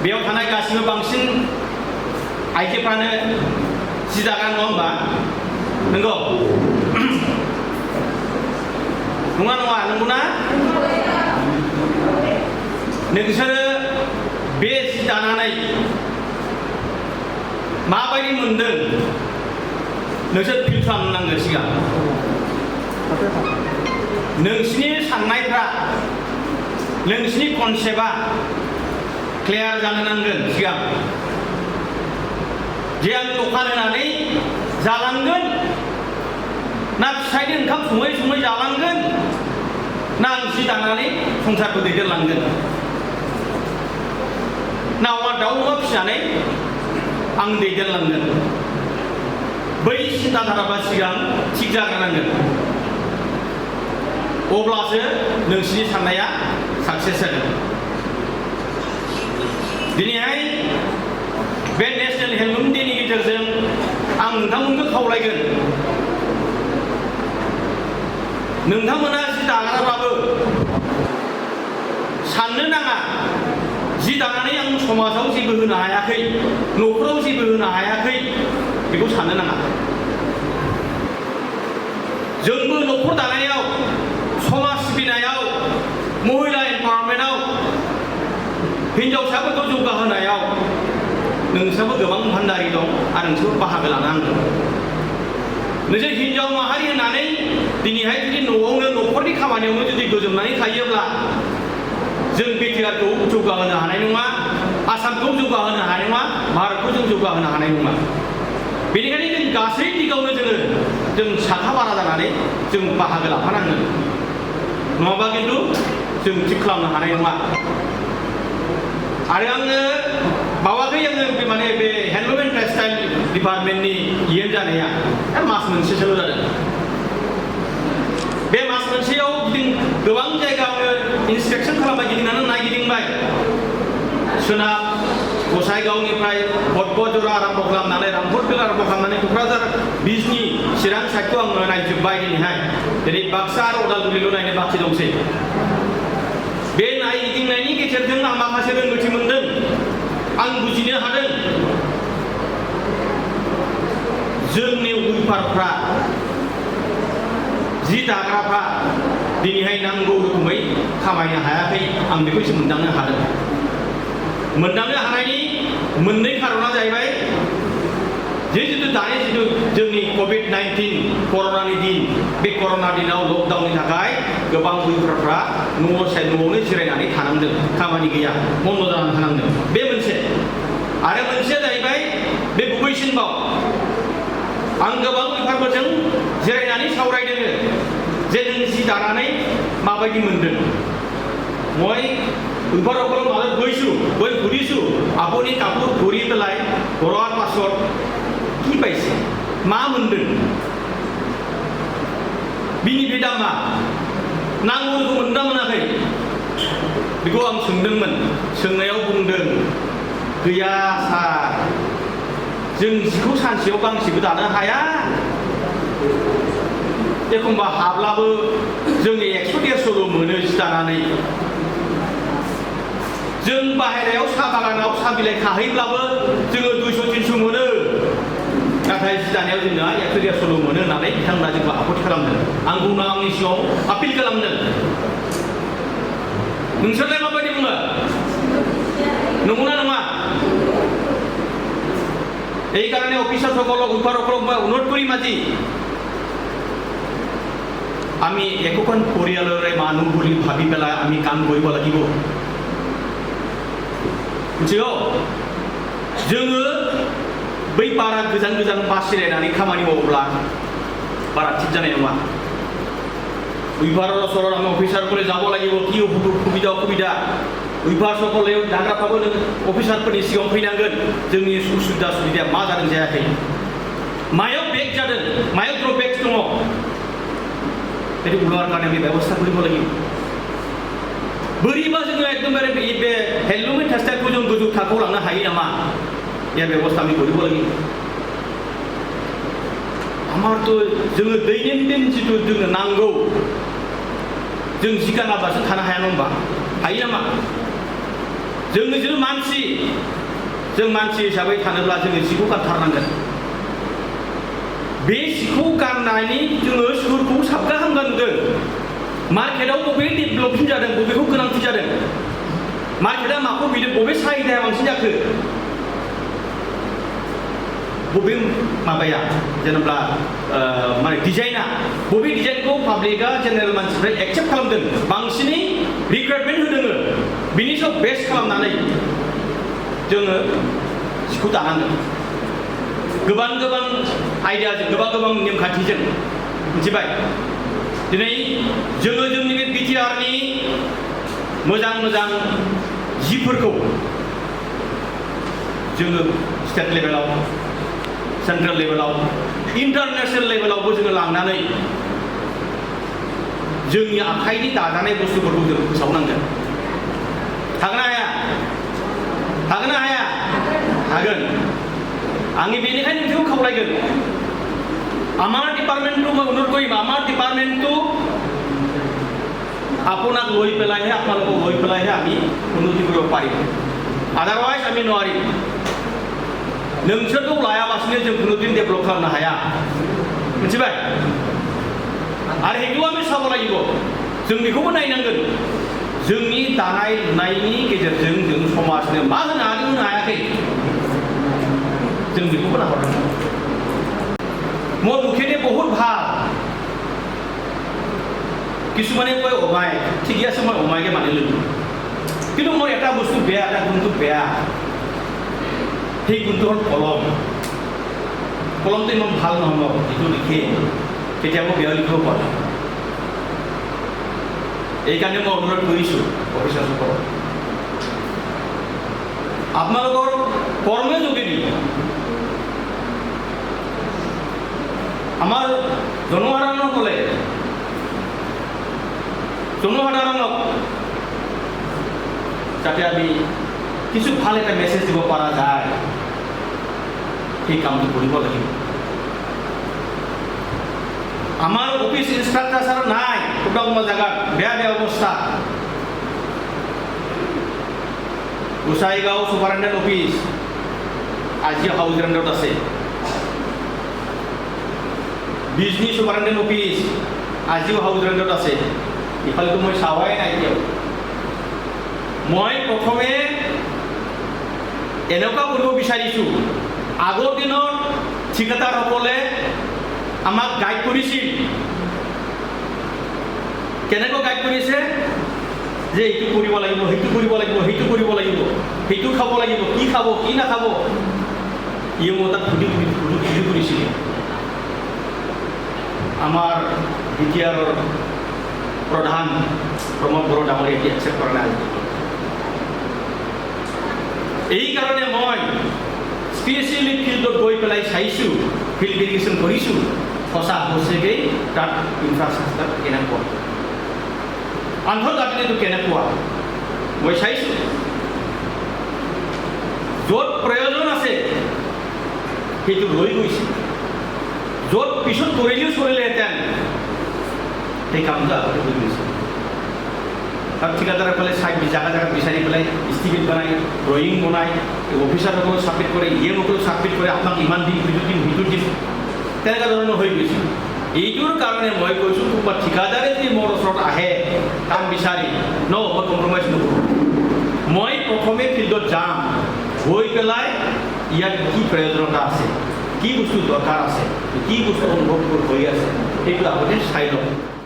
बेयाव थानाय गासिबो बांसिन आइजोफ्रानो जि दाग्रा नङा होमबा? नंगौ? नङा नङा, नंगौना? नोंसोरो बे जि दानानै माबायदि मोनदों नोंसोर फिल खालामनांगोन सिगां। नोंसिनि साननायफ्रा, नोंसिनि कनसेप्टआ क्लियार जानो नांगोन सिगां। जे आं दखान होनानै जालांगोन ना फिसायनो ओंखाम सङै सङै जालांगोन ना आं जि दानानै संसारखौ दैदेनलांगोन ना दाउ अमा फिसिनानै आं दैदेनलांगोन। बै सिन्ताधाराफ्रा सिगां थिग जाग्रोनांगोन, अब्लासो नोंसिनि साननाया साक्सेस जागोन। दिनैहाय बे नेशनेल हेन्डलुम डेनि गेजेरजों आं नोंथांमोनखौ खावलायगोन, नोंथांमोना जि दाग्राब्लाबो साननो नाङा जि दानानै आं समाजाव जेबो होनो हायाखै, न'खराव जेबो होनो हायाखै, बेखौ साननो नाङा। जोंबो न'खर दानायाव, समाज सिबिनायाव, महिला एम्पावारमेन्टआव, हिनजावसाफोरखौ जौगाहोनायाव नोंसोरबो गोबां भान्दारि दं आरो नोंसोरबो बाहागो लानांगौ। नोंसोर हिनजाव माहारि होननानै दिनैहाय जुदि न'आवनो न'खरनि खामानियावनो जुदि गोजोमनानै थायोब्ला जों बिटिआरखौ जौगाहोनो हानाय नङा, आसामखौ जौगाहोनो हानाय नङा, भारतखौ जों जौगाहोनो हानाय नङा। बेनिखायनो जों गासै दिगावनो जों साखा बारा जानानै जों बाहागो लाफानांगोन, नङाबा खिन्थु जों थिग खालामनो हानाय नङा। आरो आङो बावाखै माने बे हेन्डलुम एन्ड टेक्सटाइल डिपार्टमेन्टनि इएम जानाया मास मोनसेसोल' जादों। बे मास मोनसेयाव गोबां जायगा आङो इन्सपेक्सन खालामबाय, गिदिंनानै नायगिदिंबाय। सोनाब गसाइगावनिफ्राय बदबजरा आरम्भ खालामनानै रामपुरबिल आरम्भ खालामनानै क'क्राझार बिजनि चिरां साइडखौ आङो नायजोब्बाय। दिनैहाय जेरै बाक्सा आरो उदालगुरिल' नायनो बाखि दंसै। बे नायगिदिंनायनि गेजेरजों आं माखासे रोंगौथि मोनदों, आं बुजिनो हादों जोंनि उइपारफ्रा, जि दाग्राफ्रा दिनैहाय नांगौ रोखोमै खामायनो हायाखै। आं बेखौ एसे मोनदांनो हादों। मोनदांनो हानायनि मोननै खारना जाहैबाय, जितु दानि जोंनि कभिड-19 कर'नानि दिन, बे कर'ना दिनाव लकडाउननि थाखाय गोबां उइपारफ्रा न'आवनो जिरायनानै थानांदों, खामानि गैया, बन्द' जानानै थानांदों। बे मोनसे। आरो मोनसेया जाहैबाय बे गुबैसिनबाव आं गोबां उइपारफोरजों जिरायनानै सावरायदों जे नों जि दानानै माबायदि मोनदों। মই উইপাৰসকলক মাজত গৈছোঁ, গৈ ঘূৰিছোঁ, আপুনি কাপোৰ ঘূৰি পেলাই ঘূৰাৰ পাছত কি পাইছে, मा मोनदों, बेनिफिटआ मा, नांगौखौ मोनदोंना मोनाखै, बेखौ आं सोंदोंमोन। सोंनायाव बुंदों, गैया सार, जों जिखौ सानसेयाव गांसेबो दानो हाया, एखमबा हाब्लाबो जोंनि 100-150ल' मोनो जि दानानै। जों बाहेरायाव साहा बागानाव साहा बिलाइ खाहैब्लाबो जोङो 200-300 मोनो, नाथाय जि दानायाव जोंना 100-150ल' मोनो होननानै बिथांमोना जोंखौ आपत्ति खालामदों। आं बुंनो आंनि सिगाङाव आपिल खालामदों। नोंसोरलाय माबायदि बुङो? नंगौना नङा? এই কারণে অফিসারসকলক, উইপাৰসকলক মই অনুৰোধ কৰিম, আজি আমি একোখন পৰিয়ালৰে মানুহ বুলি ভাবি পেলাই আমি কাম কৰিব লাগিব। मिथिगौ, जोङो बै बारा गोजान गोजान बास जिरायनानै खामानि मावोब्ला बारा ঠিক जानाय नङा। উইপাৰৰ ওচৰত আমি অফিচাৰসকলে যাব লাগিব, কি অসুবিধা। উইপাৰসকলে दाग्राफ्राबो नों अफिसारफोरनि सिगाङाव फैनांगोन, जोंनि सुबिदाया मा जादों जायाखै, मायाव बेग जादों, मायाव ड्रबेक्स दङ, बेखौ उलार কাৰণে আমি ব্যৱস্থা কৰিব লাগিব। बोरैबा जोङो एकदमबारे बे हेन्डलुम एन्ड टेक्सटाइलखौ जों गोजौ थाखोआव लांनो हायो नामा, ইয়াৰ ব্যৱস্থা আমি কৰিব লাগিব। আমাৰতো जोङो दैनन्दिन जितु जोंनो नांगौ जों जि गानाबासो थानो हाया नङा होमबा हायो नामा जों मानसि हिसाबै थानोब्ला जोङो जिखौ गानथारनांगोन बे जिखौ गाननानै जोङो सोरखौ साबगाहामगा नुदों मार्केटआव बबे डेभेलपिं जादों बबेखौ गोनांथि जादों मार्केटआ माखौ बिदों बबे साहिदाया बांसिन जाखो बबे माबाया जेनेबा माने डिजाइना बबे डिजाइनखौ पाब्लिकआ जेनेरेल मानसिफ्रा एक्सेप्ट खालामदों बांसिनै रिक्वायरमेन्ट होदों बिनि सायाव बेस खालामनानै जोङो जिखौ दानांगोन गोबां आइडियाजों गोबां नेमखान्थिजों मिथिबाय दिनै जोङो जोंनि बे बिटिआरनि मोजां जिफोरखौ जोङो स्टेट लेभेलाव सेन्ट्रेल लेभेलाव इन्टारनेशनेल लेभेलावबो जोङो लांनानै जोंनि आखाइनि दाजानाय बुस्थुफोरखौ जों फोसावनांगोन हागोन ना हाया हागोन आंनि बेनिखायनो नोंथांखौ खावलायगोन আমাৰ ডিপাৰ্টমেণ্টটো মই অনুৰোধ কৰিম আমাৰ ডিপাৰ্টমেণ্টটো আপোনাক লৈ পেলাইহে আপোনালোকক লৈ পেলাইহে আমি উন্নতি কৰিব পাৰিম আদাৰৱাইজ আমি নোৱাৰিম नोंसोरखौ लायालासिनो जों खुनुदिन डेभेलप खालामनो हाया मिथिबाय आरो बेखौ आमी साब লাগিব जों बेखौबो नायनांगोन जोंनि दानाय लुनायनि गेजेरजों जों समाजनो मा होनो हादों होनो हायाखै जों बेखौबो नाहरनांगोन मोर मुखेदे बहुत ভাল কিছুমানে কয় অমাই ঠিকই আছে মই অমাইকে মানি ললো কিন্তু মোৰ এটা বস্তু বেয়া এটা গুণটো বেয়া সেই গুণটো হ'ল কলমটো ইমান ভাল নহয় যিটো লিখে কেতিয়াবা বেয়া লিখিব পাৰে এইকাৰণে মই অনুৰোধ কৰিছোঁ অফিচাৰসকলক আপোনালোকৰ কৰ্মৰ যোগেদি আমাৰ জনসাধাৰণক যাতে আমি কিছু ভাল এটা মেছেজ দিব পৰা যায় সেই কামটো কৰিব লাগিব আমাৰ অফিচ ইনফ্ৰাষ্ট্ৰাকচাৰ নাই কোনোবা জায়গাত বেয়া অৱস্থা গোসাইগাঁও সুপাৰিনটেণ্ডেণ্ট অফিচ আজি হাউজেণ্ডত আছে বিজনী সুপাৰিনটেণ্ডেণ্ট অফিচ আজিও হাউজেণ্ডত আছে ইফালেতো মই চাৱাই নাই এতিয়াও মই প্ৰথমে এনেকুৱা কৰিব বিচাৰিছোঁ আগৰ দিনত ঠিকাদাৰসকলে আমাক গাইড কৰিছিল কেনেকৈ গাইড কৰিছে যে এইটো কৰিব লাগিব সেইটো কৰিব লাগিব সেইটো খাব লাগিব কি খাব কি নাখাব ইয়ে মই তাত সুধি কৰিছিল আমাৰ বিটিআৰৰ প্ৰধান প্ৰমোদ বড়ো ডাঙৰীয়া এটি একচেপ্ট কৰা নাই এই কাৰণে মই স্পেচিয়েলি ফিল্ডত গৈ পেলাই চাইছোঁ ফিল্ড ভেৰিফিকেশ্যন কৰিছোঁ সঁচাকৈ তাত ইনফ্ৰাষ্ট্ৰাকচাৰ কেনেকুৱা আন্তঃগাঁথনিটো কেনেকুৱা মই চাইছোঁ য'ত প্ৰয়োজন আছে সেইটো ৰৈ গৈছে য'ত পিছত চলিলেহেঁতেন সেই কামটো আগতে হৈ গৈছে তাত ঠিকাদাৰসকলে জাগা বিচাৰি পেলাই ইষ্টিমেট বনাই ড্ৰয়িং বনাই অফিচাৰসকলক ছাবমিট কৰে ইএমসকলক ছাবমিট কৰে আপোনাক ইমান দিন সিটো দিম তেনেকুৱা ধৰণৰ হৈ গৈছে এইটোৰ কাৰণে মই কৈছোঁ কোনোবা ঠিকাদাৰে যদি মোৰ ওচৰত আহে কাম বিচাৰি মই কম্প্ৰমাইজ নকৰোঁ মই প্ৰথমে ফিল্ডত যাম গৈ পেলাই ইয়াত কি প্ৰয়োজনীয়তা আছে কি বস্তু দৰকাৰ আছে কি বস্তু অনুভৱ হৈ আছে সেইটো আপুনি চাই লওক